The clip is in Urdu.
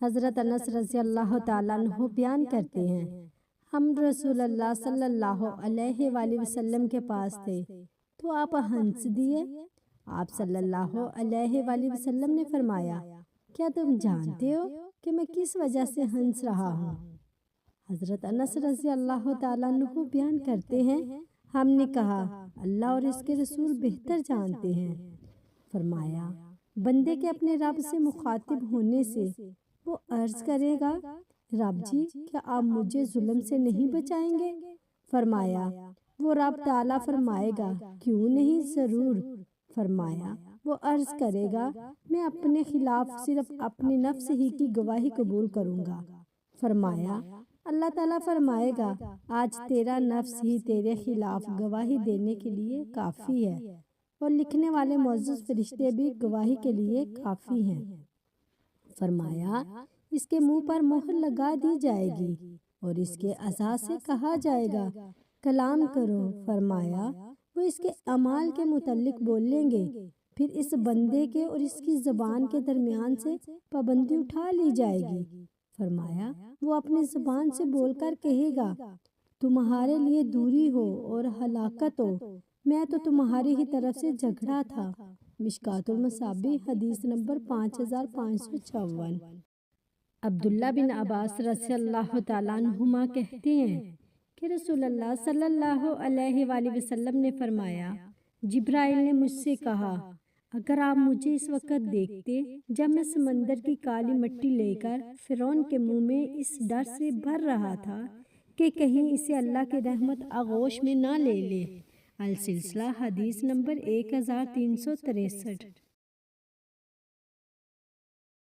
حضرت انس رضی اللہ تعالیٰ عنہ بیان کرتے ہیں، ہم رسول اللہ صلی اللہ علیہ وآلہ وسلم کے پاس تھے تو آپ ہنس دیے۔ آپ صلی اللہ علیہ وآلہ وسلم نے فرمایا، کیا تم جانتے ہو کہ میں کس وجہ سے ہنس رہا ہوں؟ حضرت انس رضی اللہ تعالیٰ عنہ بیان کرتے ہیں، ہم نے کہا اللہ اور اس کے رسول بہتر جانتے ہیں۔ فرمایا، بندے کے اپنے رب سے مخاطب ہونے سے وہ عرض کرے گا، رب جی کیا آپ مجھے ظلم سے نہیں بچائیں گے؟ فرمایا، وہ رب تعالیٰ فرمائے گا کیوں نہیں، ضرور۔ فرمایا، وہ عرض کرے گا میں اپنے خلاف صرف اپنی نفس ہی کی گواہی قبول کروں گا۔ فرمایا، اللہ تعالیٰ فرمائے گا آج تیرا نفس ہی تیرے خلاف گواہی دینے کے لیے کافی ہے، اور لکھنے والے معزز فرشتے بھی گواہی کے لیے کافی ہیں۔ فرمایا، اس کے منہ پر مہر لگا دی جائے گی اور اس کے اعضاء سے کہا جائے گا کلام کرو۔ فرمایا، وہ اس کے اعمال کے متعلق بولیں گے، پھر اس بندے کے اور اس کی زبان کے درمیان سے پابندی اٹھا لی جائے گی۔ فرمایا، وہ اپنی زبان سے بول کر کہے گا تمہارے لیے دوری ہو اور ہلاکت ہو، میں تو تمہاری ہی طرف سے جھگڑا تھا۔ مشکوٰۃ المصابیح حدیث نمبر 5556۔ عبداللہ بن عباس رضی اللہ تعالیٰ عنہما کہتے ہیں کہ رسول اللہ صلی اللہ علیہ وآلہ وسلم نے فرمایا، جبرائیل نے مجھ سے کہا، اگر آپ مجھے اس وقت دیکھتے جب میں سمندر کی کالی مٹی لے کر فرعون کے منہ میں اس ڈر سے بھر رہا تھا کہ کہیں اسے اللہ کی رحمت آغوش میں نہ لے لے۔ السلسلہ حدیث نمبر 1363۔